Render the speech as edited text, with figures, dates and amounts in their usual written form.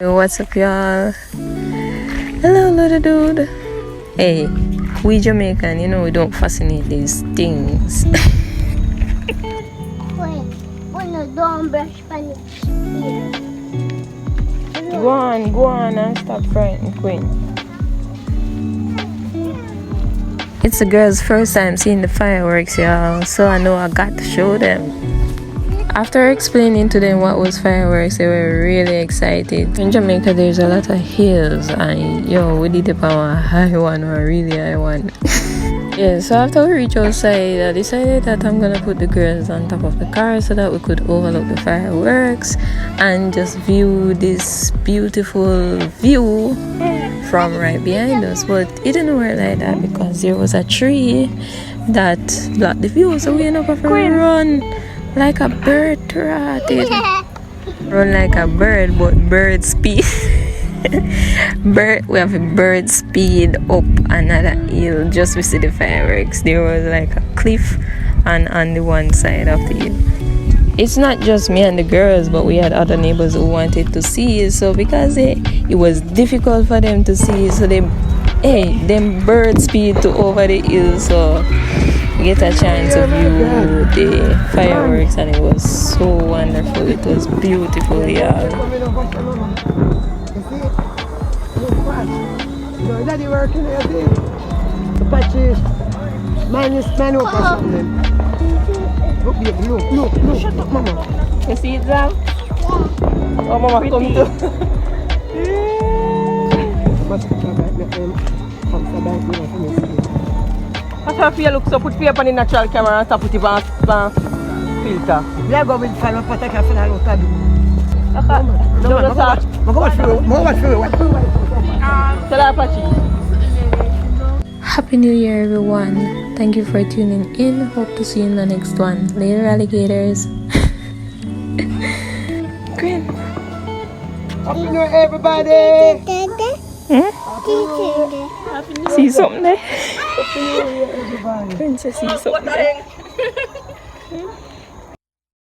What's up, y'all? Hello, little dude. Hey, we Jamaican, you know we don't fascinate these things. Don't brush my ear. Go on and stop frightening Queen. It's the girls' first time seeing the fireworks, y'all, so I know I got to show them. After explaining to them what was fireworks, they were really excited. In Jamaica, there's a lot of hills, and we did it on a high one, or a really high one. Yeah, so after we reached outside, I decided that I'm gonna put the girls on top of the car so that we could overlook the fireworks and just view this beautiful view from right behind us. But it didn't work like that because there was a tree that blocked the view, so we ended up run like a bird trotted. Run like a bird, but bird speed. We have a bird speed up another hill just to see the fireworks. There was like a cliff on the one side of the hill. It's not just me and the girls, but we had other neighbors who wanted to see it. So because it was difficult for them to see, so them bird speed to over the hill, so we get a chance to view the fireworks, and it was so wonderful. It was beautiful, y'all. Daddy working there, the patches. Man up or something. Look, shut up, mama. You see it, Zam? Oh, mama, come to. What if you look so put paper on the natural camera and put it on filter? We are going to find a particular final what to do. Happy New Year, everyone. Thank you for tuning in. Hope to see you in the next one. Later, alligators. Green. Happy New Year, everybody. See something there? Happy New Year, everybody. Princess, see something there.